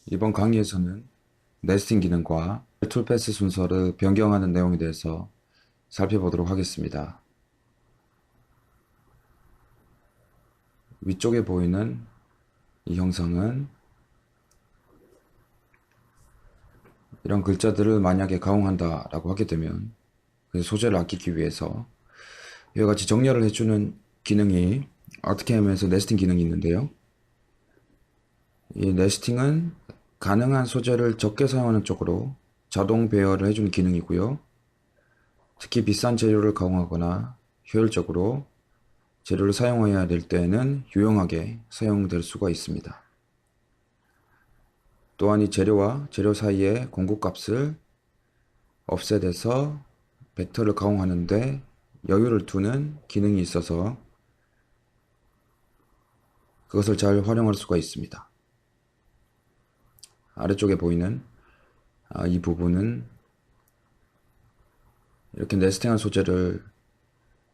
이번 강의에서는 네스팅 기능과 툴패스 순서를 변경하는 내용에 대해서 살펴보도록 하겠습니다. 위쪽에 보이는 이 형상은 이런 글자들을 만약에 가공한다 라고 하게 되면 그 소재를 아끼기 위해서 이와 같이 정렬을 해주는 기능이 아트캠에서 네스팅 기능이 있는데요. 이 네스팅은 가능한 소재를 적게 사용하는 쪽으로 자동 배열을 해주는 기능이고요. 특히 비싼 재료를 가공하거나 효율적으로 재료를 사용해야 될 때에는 유용하게 사용될 수가 있습니다. 또한 이 재료와 재료 사이의 공급값을 offset해서 벡터를 가공하는데 여유를 두는 기능이 있어서 그것을 잘 활용할 수가 있습니다. 아래쪽에 보이는 이 부분은 이렇게 네스팅한 소재를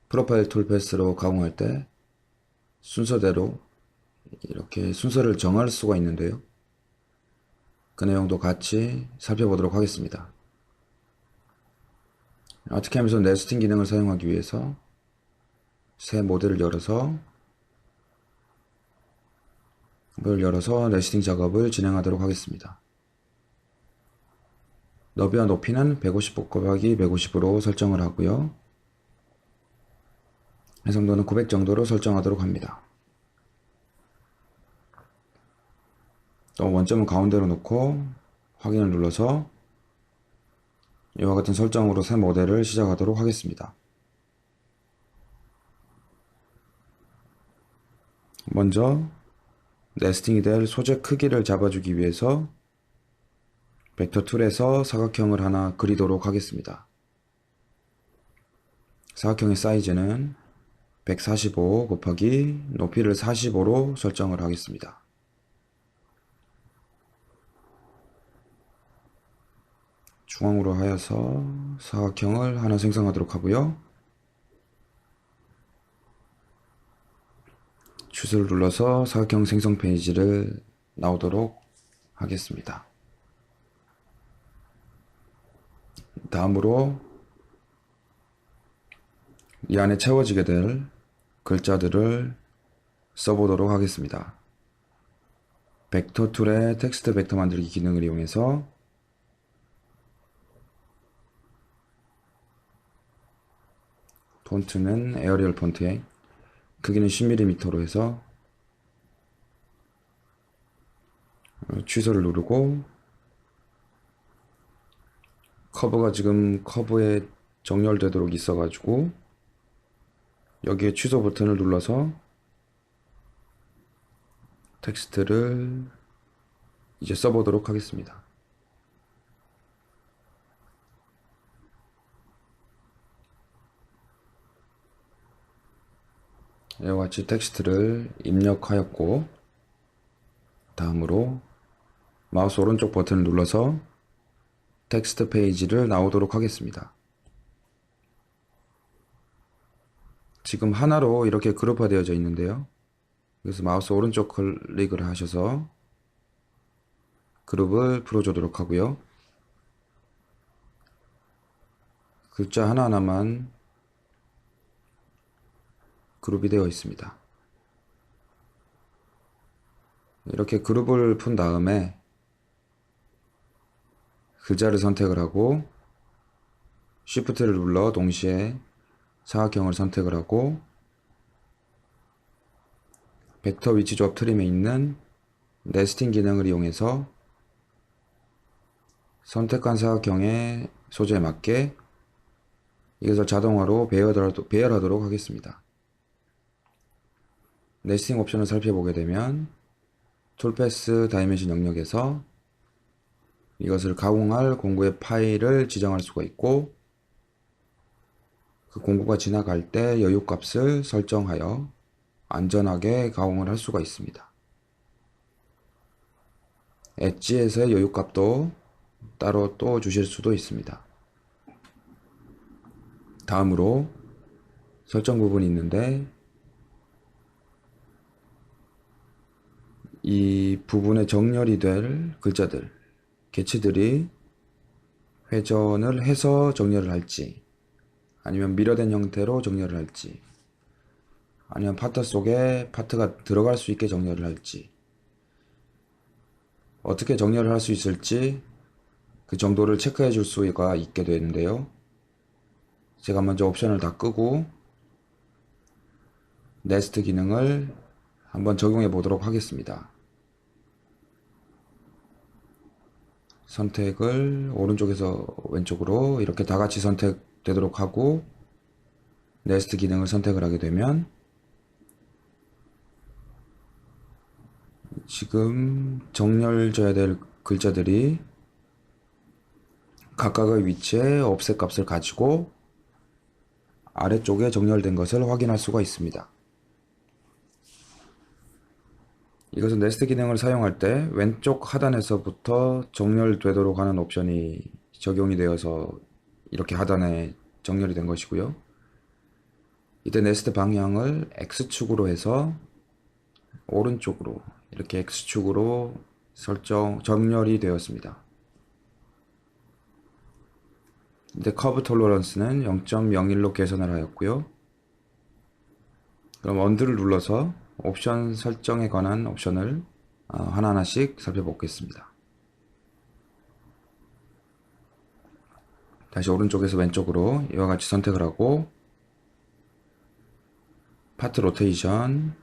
프로파일 툴 패스로 가공할 때 순서대로 이렇게 순서를 정할 수가 있는데요. 그 내용도 같이 살펴보도록 하겠습니다. 아트캠에서 네스팅 기능을 사용하기 위해서 새 모델을 열어서 네스팅 작업을 진행하도록 하겠습니다. 너비와 높이는 150 곱하기 150으로 설정을 하고요. 해상도는 900 정도로 설정하도록 합니다. 또 원점은 가운데로 놓고 확인을 눌러서 이와 같은 설정으로 새 모델을 시작하도록 하겠습니다. 먼저 네스팅이 될 소재 크기를 잡아주기 위해서 벡터 툴에서 사각형을 하나 그리도록 하겠습니다. 사각형의 사이즈는 145 곱하기 높이를 45로 설정을 하겠습니다. 중앙으로 하여서 사각형을 하나 생성하도록 하고요. 추스를 눌러서 사각형 생성 페이지를 나오도록 하겠습니다. 다음으로 이 안에 채워지게 될 글자들을 써보도록 하겠습니다. 벡터 툴의 텍스트 벡터 만들기 기능을 이용해서 폰트는 에어리얼 폰트에 크기는 10mm로 해서 취소를 누르고 커브가 지금 커브에 정렬되도록 있어가지고 여기에 취소 버튼을 눌러서 텍스트를 이제 써보도록 하겠습니다. 이와 같이 텍스트를 입력하였고 다음으로 마우스 오른쪽 버튼을 눌러서 텍스트 페이지를 나오도록 하겠습니다. 지금 하나로 이렇게 그룹화 되어져 있는데요. 그래서 마우스 오른쪽 클릭을 하셔서 그룹을 풀어주도록 하고요. 글자 하나하나만 그룹이 되어 있습니다. 이렇게 그룹을 푼 다음에 글자를 선택을 하고 Shift를 눌러 동시에 사각형을 선택을 하고 벡터 위치 조합 트림에 있는 네스팅 기능을 이용해서 선택한 사각형의 소재에 맞게 이것을 자동화로 배열하도록 하겠습니다. 네스팅 옵션을 살펴보게 되면 툴패스 다이멘션 영역에서 이것을 가공할 공구의 파일을 지정할 수가 있고 그 공구가 지나갈 때 여유값을 설정하여 안전하게 가공을 할 수가 있습니다. 엣지에서의 여유값도 따로 또 주실 수도 있습니다. 다음으로 설정 부분이 있는데 이 부분에 정렬이 될 글자들, 개체들이 회전을 해서 정렬을 할지, 아니면 밀어된 형태로 정렬을 할지, 아니면 파트 속에 파트가 들어갈 수 있게 정렬을 할지, 어떻게 정렬을 할 수 있을지 그 정도를 체크해 줄 수가 있게 되는데요. 제가 먼저 옵션을 다 끄고 네스트 기능을 한번 적용해 보도록 하겠습니다. 선택을 오른쪽에서 왼쪽으로 이렇게 다 같이 선택되도록 하고 네스트 기능을 선택을 하게 되면 지금 정렬져야 될 글자들이 각각의 위치에 offset 값을 가지고 아래쪽에 정렬된 것을 확인할 수가 있습니다. 이것은 네스트 기능을 사용할 때 왼쪽 하단에서부터 정렬되도록 하는 옵션이 적용이 되어서 이렇게 하단에 정렬이 된 것이고요. 이때 네스트 방향을 X축으로 해서 오른쪽으로 이렇게 X축으로 정렬이 되었습니다. 이때 커브 톨러런스는 0.01로 개선을 하였고요. 그럼 언두를 눌러서 옵션 설정에 관한 옵션을 하나하나씩 살펴보겠습니다. 다시 오른쪽에서 왼쪽으로 이와 같이 선택을 하고 파트 로테이션,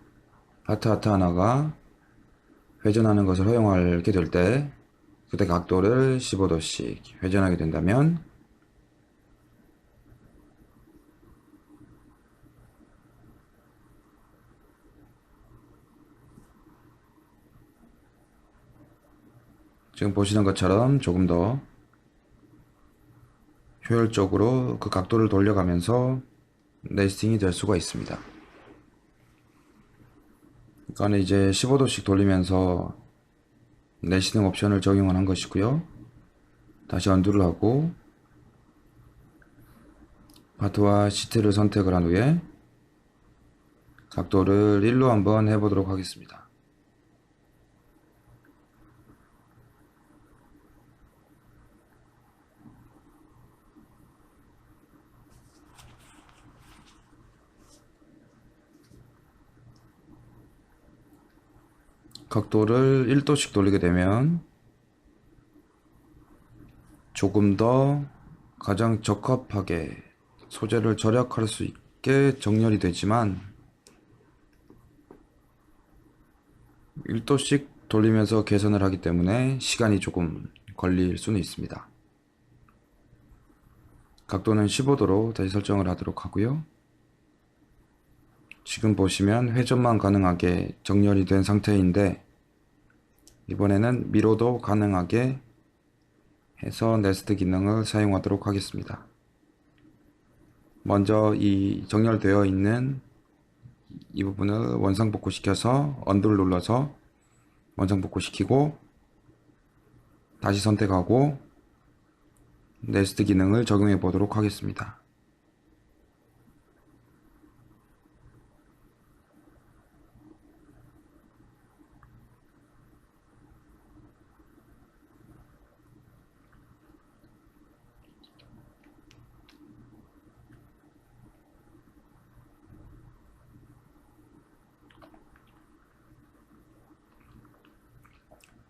파트 하트 하나가 회전하는 것을 허용하게 될 때 그때 각도를 15도씩 회전하게 된다면 지금 보시는 것처럼 조금 더 효율적으로 그 각도를 돌려가면서 네스팅이 될 수가 있습니다. 이거는 이제 15도씩 돌리면서 네스팅 옵션을 적용을 한 것이고요. 다시 언두를 하고 파트와 시트를 선택을 한 후에 각도를 1로 한번 해보도록 하겠습니다. 각도를 1도씩 돌리게 되면 조금 더 가장 적합하게 소재를 절약할 수 있게 정렬이 되지만 1도씩 돌리면서 개선을 하기 때문에 시간이 조금 걸릴 수는 있습니다. 각도는 15도로 다시 설정을 하도록 하고요. 지금 보시면 회전만 가능하게 정렬이 된 상태인데 이번에는 미로도 가능하게 해서 네스트 기능을 사용하도록 하겠습니다. 먼저 이 정렬되어 있는 이 부분을 원상복구 시켜서 언두를 눌러서 원상복구 시키고 다시 선택하고 네스트 기능을 적용해 보도록 하겠습니다.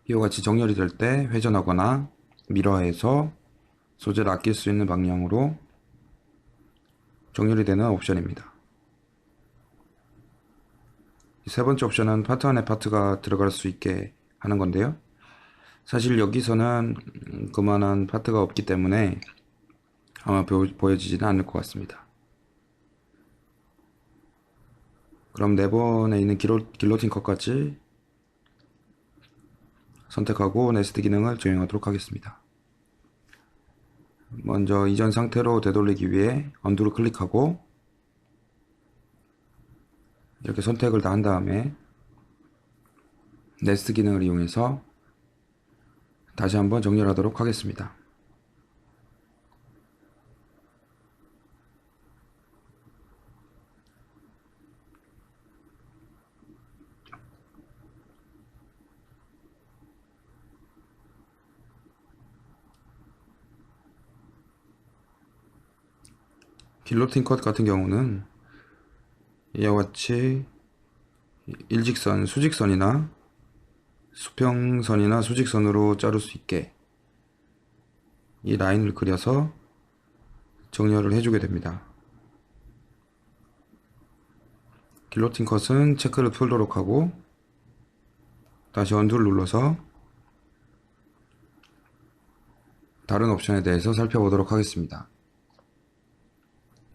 이와 같이 정렬이 될 때 회전하거나 미러해서 소재를 아낄 수 있는 방향으로 정렬이 되는 옵션입니다. 세 번째 옵션은 파트 안에 파트가 들어갈 수 있게 하는 건데요. 사실 여기서는 그만한 파트가 없기 때문에 아마 보여지지는 않을 것 같습니다. 그럼 네 번에 있는 길로틴 컷까지 선택하고 네스트 기능을 적용하도록 하겠습니다. 먼저 이전 상태로 되돌리기 위해 언두를 클릭하고 이렇게 선택을 다 한 다음에 네스트 기능을 이용해서 다시 한번 정렬하도록 하겠습니다. 길로틴 컷 같은 경우는 이와 같이 일직선, 수직선이나 수평선이나 수직선으로 자를 수 있게 이 라인을 그려서 정렬을 해주게 됩니다. 길로틴 컷은 체크를 풀도록 하고 다시 언두를 눌러서 다른 옵션에 대해서 살펴보도록 하겠습니다.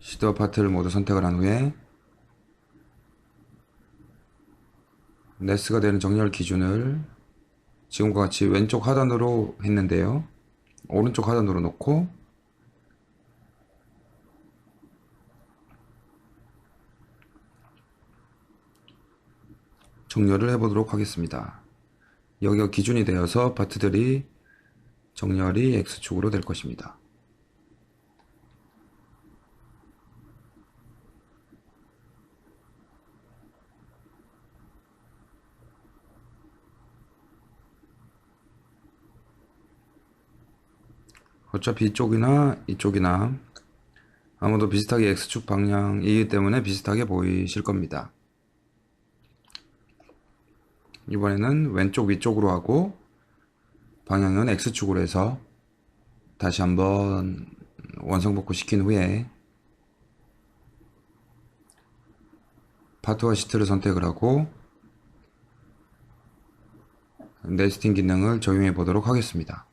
시드 파트를 모두 선택을 한 후에 네스가 되는 정렬 기준을 지금과 같이 왼쪽 하단으로 했는데요. 오른쪽 하단으로 놓고 정렬을 해보도록 하겠습니다. 여기가 기준이 되어서 파트들이 정렬이 X축으로 될 것입니다. 어차피 이쪽이나 이쪽이나 아무도 비슷하게 X축 방향이기 때문에 비슷하게 보이실 겁니다. 이번에는 왼쪽 위쪽으로 하고 방향은 X축으로 해서 다시 한번 원성복구 시킨 후에 파트와 시트를 선택을 하고 네스팅 기능을 적용해 보도록 하겠습니다.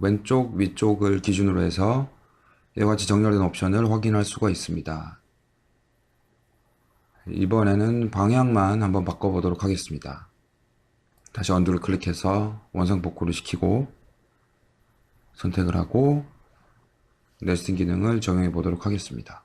왼쪽 위쪽을 기준으로 해서 이와 같이 정렬된 옵션을 확인할 수가 있습니다. 이번에는 방향만 한번 바꿔보도록 하겠습니다. 다시 언두를 클릭해서 원상 복구를 시키고 선택을 하고 네스팅 기능을 적용해 보도록 하겠습니다.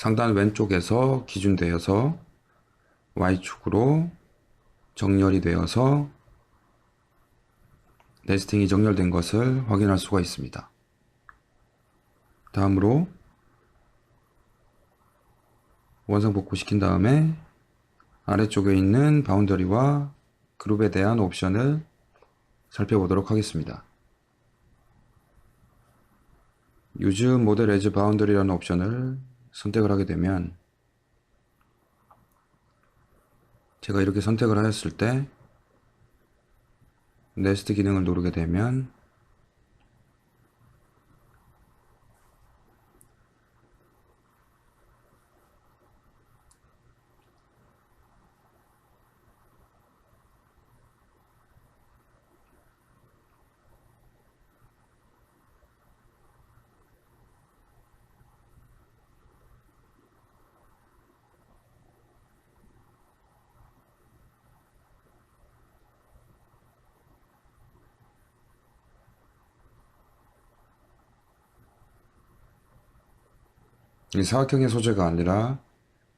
상단 왼쪽에서 기준되어서 Y축으로 정렬이 되어서 네스팅이 정렬된 것을 확인할 수가 있습니다. 다음으로 원상 복구시킨 다음에 아래쪽에 있는 바운더리와 그룹에 대한 옵션을 살펴보도록 하겠습니다. Use Model as Boundary라는 옵션을 선택을 하게 되면 제가 이렇게 선택을 하였을 때 네스트 기능을 누르게 되면 이 사각형의 소재가 아니라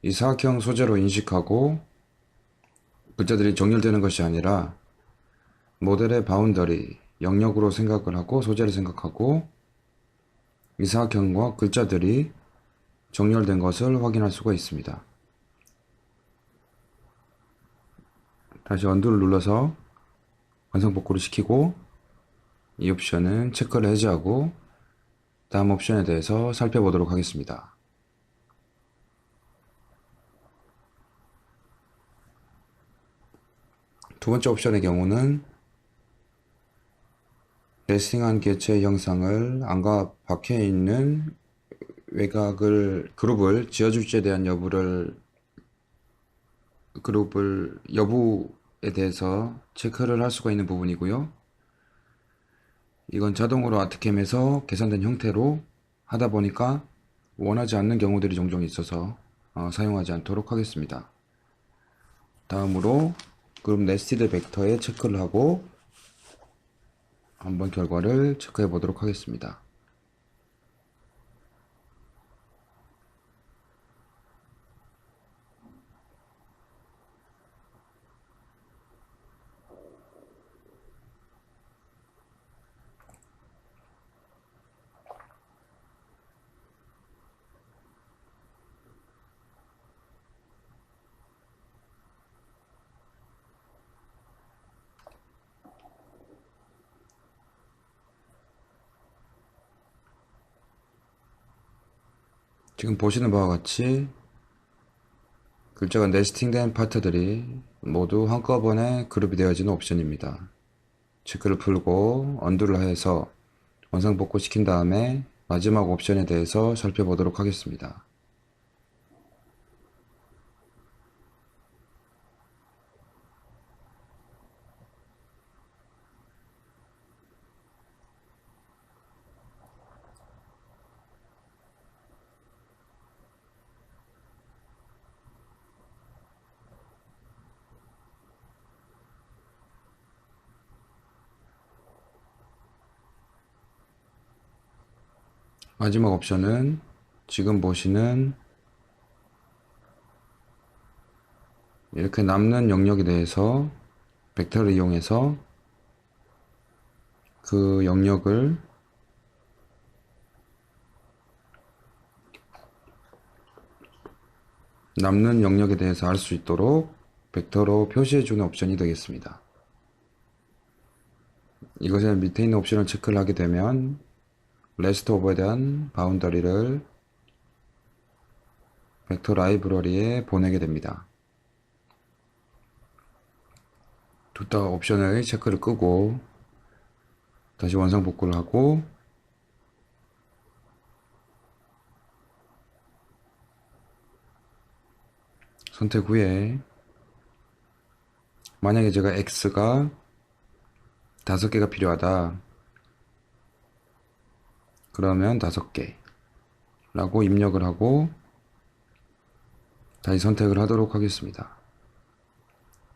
이 사각형 소재로 인식하고 글자들이 정렬되는 것이 아니라 모델의 바운더리, 영역으로 생각을 하고 소재를 생각하고 이 사각형과 글자들이 정렬된 것을 확인할 수가 있습니다. 다시 언두를 눌러서 완성 복구를 시키고 이 옵션은 체크를 해제하고 다음 옵션에 대해서 살펴보도록 하겠습니다. 두 번째 옵션의 경우는 레스팅한 개체의 형상을 안과 밖에 있는 외곽을 그룹을 지어줄지에 대한 여부에 대해서 체크를 할 수가 있는 부분이고요. 이건 자동으로 아트캠에서 계산된 형태로 하다 보니까 원하지 않는 경우들이 종종 있어서 사용하지 않도록 하겠습니다. 다음으로 그룹 네스티드 벡터에 체크를 하고 한번 결과를 체크해 보도록 하겠습니다. 지금 보시는 바와 같이 글자가 네스팅된 파트들이 모두 한꺼번에 그룹이 되어지는 옵션입니다. 체크를 풀고 언두를 해서 원상복구 시킨 다음에 마지막 옵션에 대해서 살펴보도록 하겠습니다. 마지막 옵션은 지금 보시는 이렇게 남는 영역에 대해서 벡터를 이용해서 그 영역을 남는 영역에 대해서 알 수 있도록 벡터로 표시해주는 옵션이 되겠습니다. 이것의 밑에 있는 옵션을 체크를 하게 되면 레스트 오버에 대한 바운더리를 벡터 라이브러리에 보내게 됩니다. 두 옵션의 체크를 끄고 다시 원상 복구를 하고 선택 후에 만약에 제가 X가 5개가 필요하다 그러면 5개 라고 입력을 하고 다시 선택을 하도록 하겠습니다.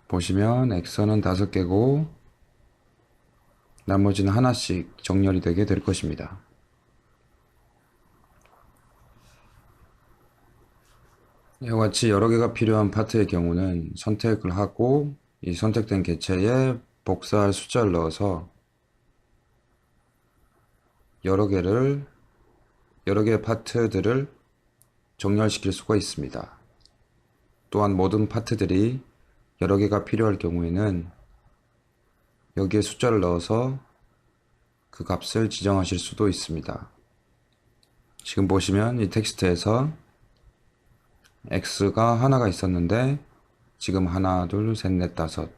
보시면 X는 5개고 나머지는 하나씩 정렬이 되게 될 것입니다. 이와 같이 여러 개가 필요한 파트의 경우는 선택을 하고 이 선택된 객체에 복사할 숫자를 넣어서 여러 개의 파트들을 정렬시킬 수가 있습니다. 또한 모든 파트들이 여러 개가 필요할 경우에는 여기에 숫자를 넣어서 그 값을 지정하실 수도 있습니다. 지금 보시면 이 텍스트에서 X가 하나가 있었는데 지금 하나, 둘, 셋, 넷, 다섯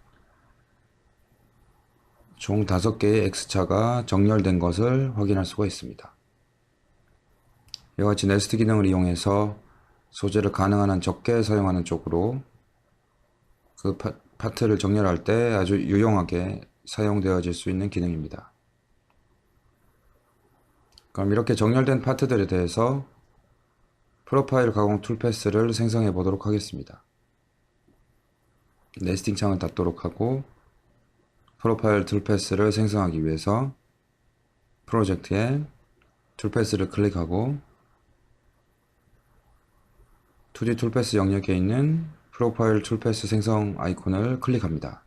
총 5개의 X차가 정렬된 것을 확인할 수가 있습니다. 이와 같이 네스트 기능을 이용해서 소재를 가능한 한 적게 사용하는 쪽으로 그 파트를 정렬할 때 아주 유용하게 사용되어질 수 있는 기능입니다. 그럼 이렇게 정렬된 파트들에 대해서 프로파일 가공 툴 패스를 생성해 보도록 하겠습니다. 네스팅 창을 닫도록 하고 프로파일 툴 패스를 생성하기 위해서 프로젝트에 툴 패스를 클릭하고 2D 툴 패스 영역에 있는 프로파일 툴 패스 생성 아이콘을 클릭합니다.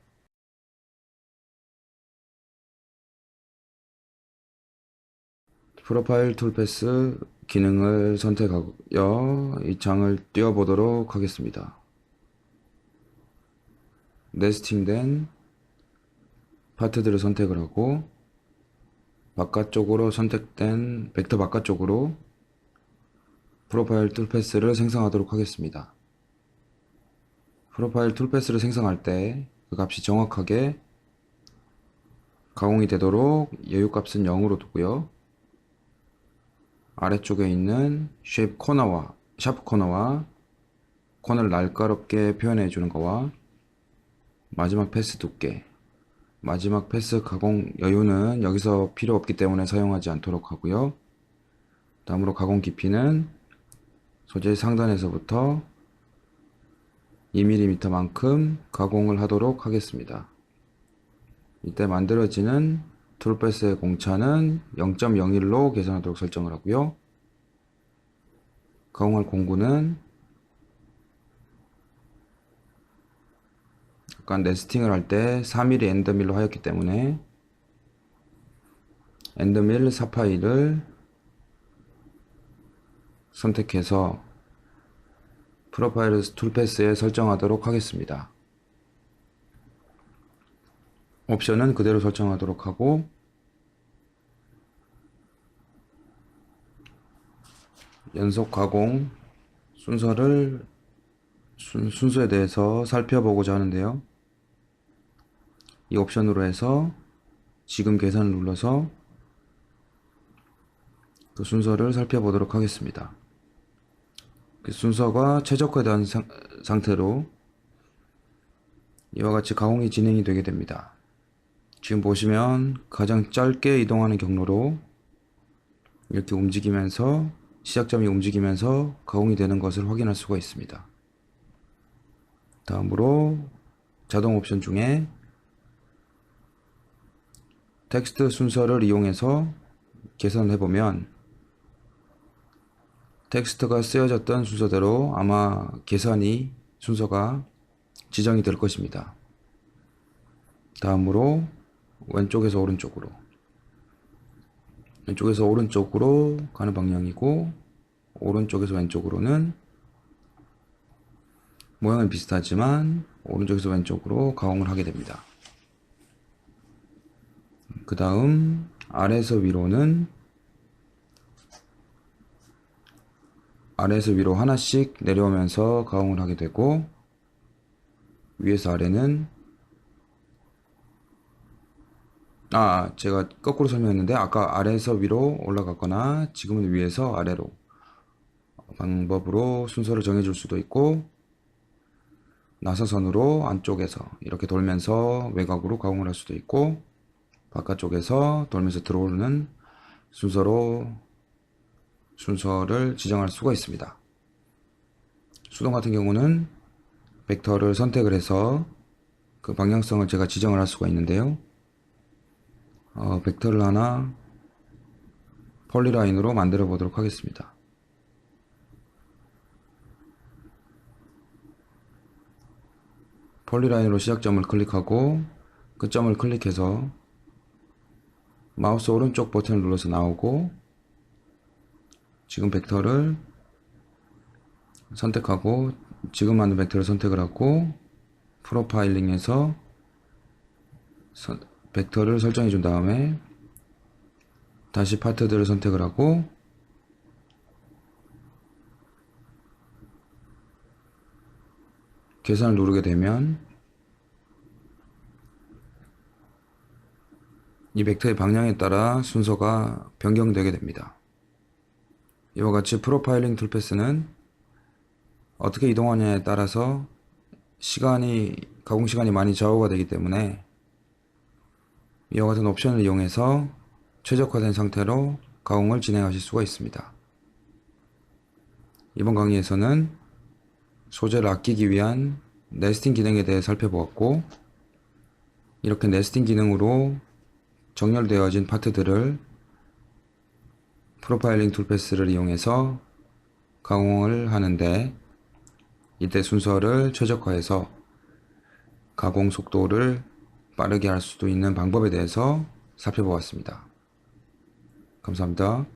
프로파일 툴 패스 기능을 선택하여 이 창을 띄워보도록 하겠습니다. 네스팅된 파트들을 선택을 하고 바깥쪽으로 선택된 벡터 바깥쪽으로 프로파일 툴 패스를 생성하도록 하겠습니다. 프로파일 툴 패스를 생성할 때 그 값이 정확하게 가공이 되도록 여유값은 0으로 두고요. 아래쪽에 있는 쉐입 코너와 샤프 코너와 코너를 날카롭게 표현해 주는 거와 마지막 패스 두께, 마지막 패스 가공 여유는 여기서 필요 없기 때문에 사용하지 않도록 하고요. 다음으로 가공 깊이는 소재 상단에서부터 2mm만큼 가공을 하도록 하겠습니다. 이때 만들어지는 툴패스의 공차는 0.01로 계산하도록 설정을 하고요. 가공할 공구는 아까 네스팅을 할 때 4mm 엔더밀로 하였기 때문에 엔더밀 4파일을 선택해서 프로파일 툴패스에 설정하도록 하겠습니다. 옵션은 그대로 설정하도록 하고 연속 가공 순서에 대해서 살펴보고자 하는데요. 이 옵션으로 해서 지금 계산을 눌러서 그 순서를 살펴보도록 하겠습니다. 그 순서가 최적화된 상태로 이와 같이 가공이 진행이 되게 됩니다. 지금 보시면 가장 짧게 이동하는 경로로 이렇게 움직이면서 시작점이 움직이면서 가공이 되는 것을 확인할 수가 있습니다. 다음으로 자동 옵션 중에 텍스트 순서를 이용해서 계산을 해보면 텍스트가 쓰여졌던 순서대로 아마 순서가 지정이 될 것입니다. 다음으로 왼쪽에서 오른쪽으로 가는 방향이고 오른쪽에서 왼쪽으로는 모양은 비슷하지만 오른쪽에서 왼쪽으로 가공을 하게 됩니다. 그 다음 아래에서 위로 하나씩 내려오면서 가공을 하게 되고 위에서 아래는 제가 거꾸로 설명했는데 아까 아래에서 위로 올라갔거나 지금은 위에서 아래로 방법으로 순서를 정해줄 수도 있고 나사선으로 안쪽에서 이렇게 돌면서 외곽으로 가공을 할 수도 있고 바깥쪽에서 돌면서 들어오는 순서를 지정할 수가 있습니다. 수동 같은 경우는 벡터를 선택을 해서 그 방향성을 제가 지정을 할 수가 있는데요. 벡터를 하나 폴리라인으로 만들어 보도록 하겠습니다. 폴리라인으로 시작점을 클릭하고 끝점을 클릭해서 마우스 오른쪽 버튼을 눌러서 나오고 지금 벡터를 선택하고 지금 만든 벡터를 선택을 하고 프로파일링에서 벡터를 설정해 준 다음에 다시 파트들을 선택을 하고 계산을 누르게 되면 이 벡터의 방향에 따라 순서가 변경되게 됩니다. 이와 같이 프로파일링 툴패스는 어떻게 이동하냐에 따라서 가공 시간이 많이 좌우가 되기 때문에 이와 같은 옵션을 이용해서 최적화된 상태로 가공을 진행하실 수가 있습니다. 이번 강의에서는 소재를 아끼기 위한 네스팅 기능에 대해 살펴보았고 이렇게 네스팅 기능으로 정렬되어진 파트들을 프로파일링 툴패스를 이용해서 가공을 하는데 이때 순서를 최적화해서 가공 속도를 빠르게 할 수도 있는 방법에 대해서 살펴보았습니다. 감사합니다.